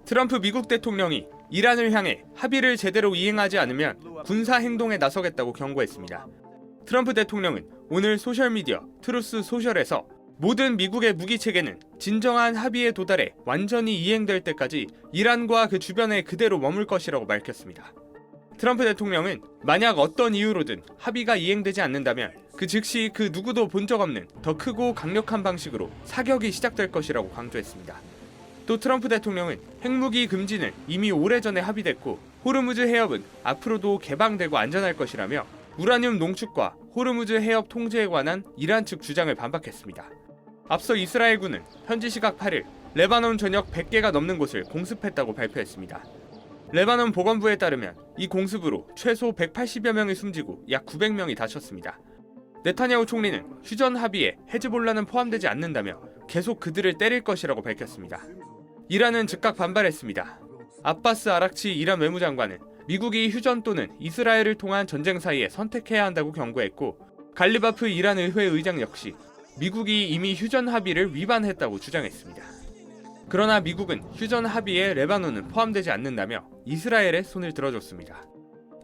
트럼프 미국 대통령이 이란을 향해 합의를 제대로 이행하지 않으면 군사 행동에 나서겠다고 경고했습니다. 트럼프 대통령은 오늘 소셜미디어 트루스 소셜에서 모든 미국의 무기 체계는 진정한 합의에 도달해 완전히 이행될 때까지 이란과 그 주변에 그대로 머물 것이라고 밝혔습니다. 트럼프 대통령은 만약 어떤 이유로든 합의가 이행되지 않는다면 그 즉시 그 누구도 본 적 없는 더 크고 강력한 방식으로 사격이 시작될 것이라고 강조했습니다. 또 트럼프 대통령은 핵무기 금지는 이미 오래전에 합의됐고 호르무즈 해협은 앞으로도 개방되고 안전할 것이라며 우라늄 농축과 호르무즈 해협 통제에 관한 이란 측 주장을 반박했습니다. 앞서 이스라엘군은 현지 시각 8일 레바논 전역 100개가 넘는 곳을 공습했다고 발표했습니다. 레바논 보건부에 따르면 이 공습으로 최소 180여 명이 숨지고 약 900명이 다쳤습니다. 네타냐후 총리는 휴전 합의에 헤즈볼라는 포함되지 않는다며 계속 그들을 때릴 것이라고 밝혔습니다. 이란은 즉각 반발했습니다. 아바스 아락치 이란 외무장관은 미국이 휴전 또는 이스라엘을 통한 전쟁 사이에 선택해야 한다고 경고했고 갈리바프 이란 의회 의장 역시 미국이 이미 휴전 합의를 위반했다고 주장했습니다. 그러나 미국은 휴전 합의에 레바논은 포함되지 않는다며 이스라엘에 손을 들어줬습니다.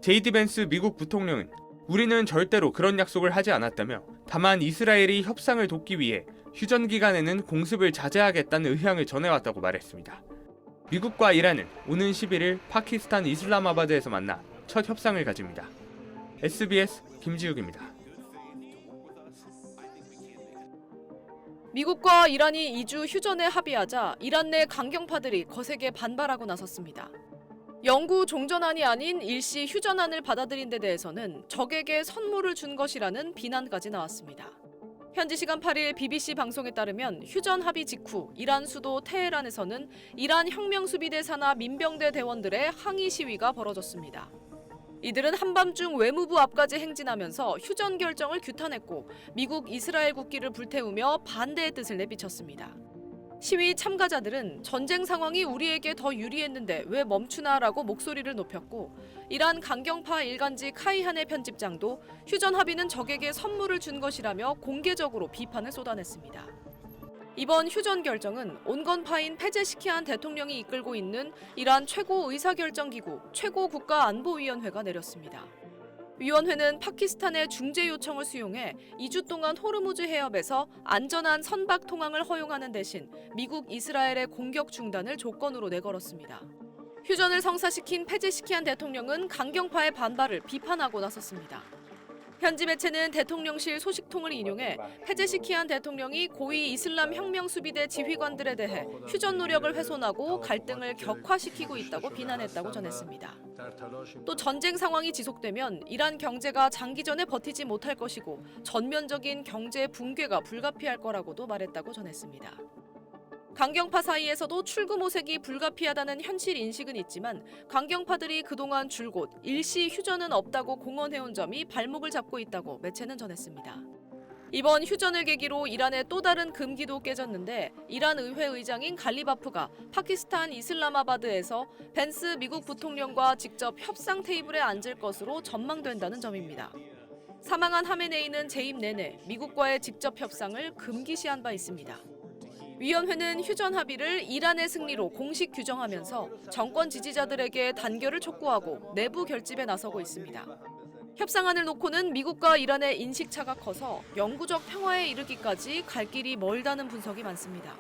제이디 벤스 미국 부통령은 우리는 절대로 그런 약속을 하지 않았다며 다만 이스라엘이 협상을 돕기 위해 휴전 기간에는 공습을 자제하겠다는 의향을 전해왔다고 말했습니다. 미국과 이란은 오는 11일 파키스탄 이슬람아바드에서 만나 첫 협상을 가집니다. SBS 김지욱입니다. 미국과 이란이 2주 휴전에 합의하자 이란 내 강경파들이 거세게 반발하고 나섰습니다. 영구 종전안이 아닌 일시 휴전안을 받아들인 데 대해서는 적에게 선물을 준 것이라는 비난까지 나왔습니다. 현지 시간 8일 BBC 방송에 따르면 휴전 합의 직후 이란 수도 테헤란에서는 이란 혁명수비대 산하 민병대 대원들의 항의 시위가 벌어졌습니다. 이들은 한밤중 외무부 앞까지 행진하면서 휴전 결정을 규탄했고 미국 이스라엘 국기를 불태우며 반대의 뜻을 내비쳤습니다. 시위 참가자들은 전쟁 상황이 우리에게 더 유리했는데 왜 멈추나라고 목소리를 높였고 이란 강경파 일간지 카이한의 편집장도 휴전 합의는 적에게 선물을 준 것이라며 공개적으로 비판을 쏟아냈습니다. 이번 휴전 결정은 온건파인 페제시키안 대통령이 이끌고 있는 이란 최고 의사결정기구 최고국가안보위원회가 내렸습니다. 위원회는 파키스탄의 중재 요청을 수용해 2주 동안 호르무즈 해협에서 안전한 선박 통항을 허용하는 대신 미국 이스라엘의 공격 중단을 조건으로 내걸었습니다. 휴전을 성사시킨 페제시키안 대통령은 강경파의 반발을 비판하고 나섰습니다. 현지 매체는 대통령실 소식통을 인용해 페제시키안 대통령이 고위 이슬람 혁명수비대 지휘관들에 대해 휴전 노력을 훼손하고 갈등을 격화시키고 있다고 비난했다고 전했습니다. 또 전쟁 상황이 지속되면 이란 경제가 장기전에 버티지 못할 것이고 전면적인 경제 붕괴가 불가피할 거라고도 말했다고 전했습니다. 강경파 사이에서도 출구모색이 불가피하다는 현실 인식은 있지만 강경파들이 그동안 줄곧 일시 휴전은 없다고 공언해온 점이 발목을 잡고 있다고 매체는 전했습니다. 이번 휴전을 계기로 이란의 또 다른 금기도 깨졌는데 이란 의회 의장인 갈리바프가 파키스탄 이슬람아바드에서 벤스 미국 부통령과 직접 협상 테이블에 앉을 것으로 전망된다는 점입니다. 사망한 하메네이는 재임 내내 미국과의 직접 협상을 금기시한 바 있습니다. 위원회는 휴전 합의를 이란의 승리로 공식 규정하면서 정권 지지자들에게 단결을 촉구하고 내부 결집에 나서고 있습니다. 협상안을 놓고는 미국과 이란의 인식차가 커서 영구적 평화에 이르기까지 갈 길이 멀다는 분석이 많습니다.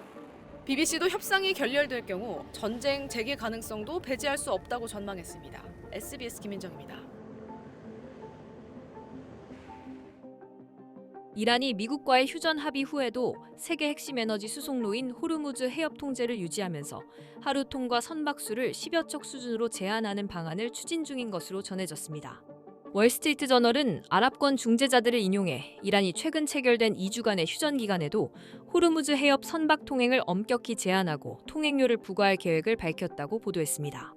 BBC도 협상이 결렬될 경우 전쟁 재개 가능성도 배제할 수 없다고 전망했습니다. SBS 김민정입니다. 이란이 미국과의 휴전 합의 후에도 세계 핵심 에너지 수송로인 호르무즈 해협 통제를 유지하면서 하루 통과 선박수를 10여 척 수준으로 제한하는 방안을 추진 중인 것으로 전해졌습니다. 월스트리트 저널은 아랍권 중재자들을 인용해 이란이 최근 체결된 2주간의 휴전 기간에도 호르무즈 해협 선박 통행을 엄격히 제한하고 통행료를 부과할 계획을 밝혔다고 보도했습니다.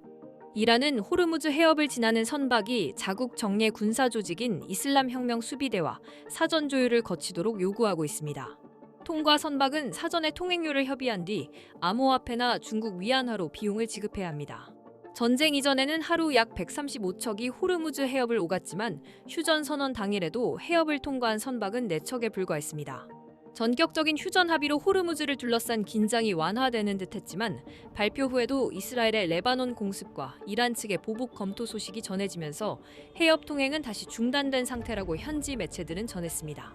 이란은 호르무즈 해협을 지나는 선박이 자국 정예 군사 조직인 이슬람 혁명 수비대와 사전 조율을 거치도록 요구하고 있습니다. 통과 선박은 사전에 통행료를 협의한 뒤 암호화폐나 중국 위안화로 비용을 지급해야 합니다. 전쟁 이전에는 하루 약 135척이 호르무즈 해협을 오갔지만 휴전 선언 당일에도 해협을 통과한 선박은 4척에 불과했습니다. 전격적인 휴전 합의로 호르무즈를 둘러싼 긴장이 완화되는 듯했지만 발표 후에도 이스라엘의 레바논 공습과 이란 측의 보복 검토 소식이 전해지면서 해협 통행은 다시 중단된 상태라고 현지 매체들은 전했습니다.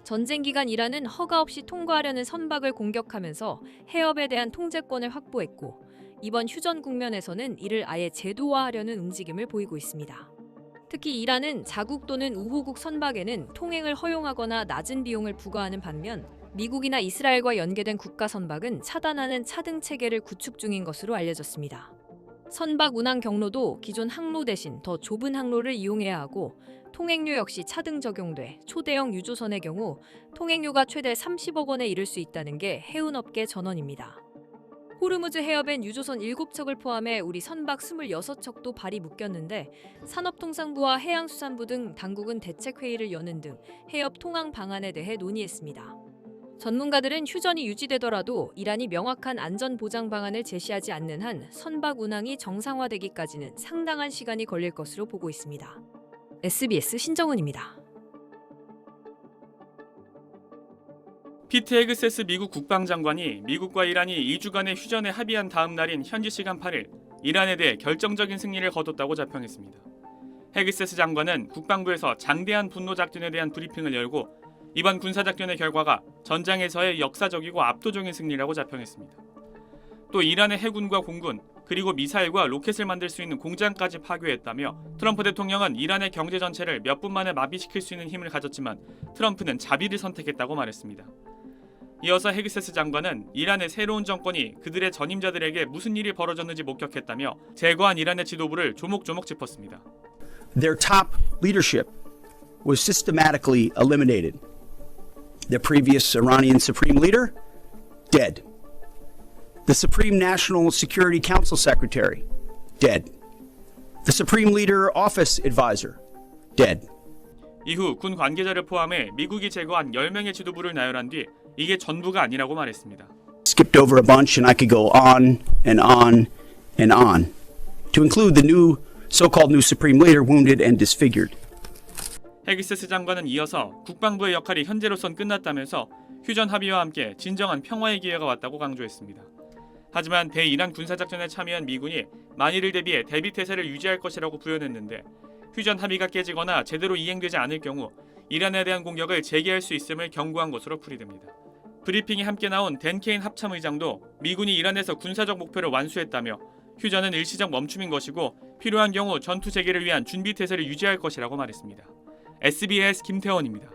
전쟁 기간 이란은 허가 없이 통과하려는 선박을 공격하면서 해협에 대한 통제권을 확보했고 이번 휴전 국면에서는 이를 아예 제도화하려는 움직임을 보이고 있습니다. 특히 이란은 자국 또는 우호국 선박에는 통행을 허용하거나 낮은 비용을 부과하는 반면 미국이나 이스라엘과 연계된 국가 선박은 차단하는 차등 체계를 구축 중인 것으로 알려졌습니다. 선박 운항 경로도 기존 항로 대신 더 좁은 항로를 이용해야 하고 통행료 역시 차등 적용돼 초대형 유조선의 경우 통행료가 최대 30억 원에 이를 수 있다는 게 해운업계 전언입니다. 호르무즈 해협엔 유조선 7척을 포함해 우리 선박 26척도 발이 묶였는데 산업통상부와 해양수산부 등 당국은 대책회의를 여는 등 해협 통항 방안에 대해 논의했습니다. 전문가들은 휴전이 유지되더라도 이란이 명확한 안전 보장 방안을 제시하지 않는 한 선박 운항이 정상화되기까지는 상당한 시간이 걸릴 것으로 보고 있습니다. SBS 신정은입니다. 피트 헤그세스 미국 국방장관이 미국과 이란이 2주간의 휴전에 합의한 다음 날인 현지 시간 8일 이란에 대해 결정적인 승리를 거뒀다고 자평했습니다. 헤그세스 장관은 국방부에서 장대한 분노 작전에 대한 브리핑을 열고 이번 군사작전의 결과가 전장에서의 역사적이고 압도적인 승리라고 자평했습니다. 또 이란의 해군과 공군 그리고 미사일과 로켓을 만들 수 있는 공장까지 파괴했다며 트럼프 대통령은 이란의 경제 전체를 몇 분 만에 마비시킬 수 있는 힘을 가졌지만 트럼프는 자비를 선택했다고 말했습니다. 이어서 헤그세스 장관은 이란의 새로운 정권이 그들의 전임자들에게 무슨 일이 벌어졌는지 목격했다며 제거한 이란의 지도부를 조목조목 짚었습니다. Their top leadership was systematically eliminated. The previous Iranian supreme leader, dead. The Supreme National Security Council Secretary, dead. The Supreme Leader Office Advisor, dead. 이후 군 관계자를 포함해 미국이 제거한 10명의 지도부를 나열한 뒤 이게 전부가 아니라고 말했습니다. Skipped over a bunch and I could go on and on and on to include the new so-called new Supreme Leader wounded and disfigured. 헤그세스 장관은 이어서 국방부의 역할이 현재로선 끝났다면서 휴전 합의와 함께 진정한 평화의 기회가 왔다고 강조했습니다. 하지만 대이란 군사작전에 참여한 미군이 만일을 대비해 대비태세를 유지할 것이라고 부연했는데 휴전 합의가 깨지거나 제대로 이행되지 않을 경우 이란에 대한 공격을 재개할 수 있음을 경고한 것으로 풀이됩니다. 브리핑에 함께 나온 댄 케인 합참의장도 미군이 이란에서 군사적 목표를 완수했다며 휴전은 일시적 멈춤인 것이고 필요한 경우 전투 재개를 위한 준비 태세를 유지할 것이라고 말했습니다. SBS 김태원입니다.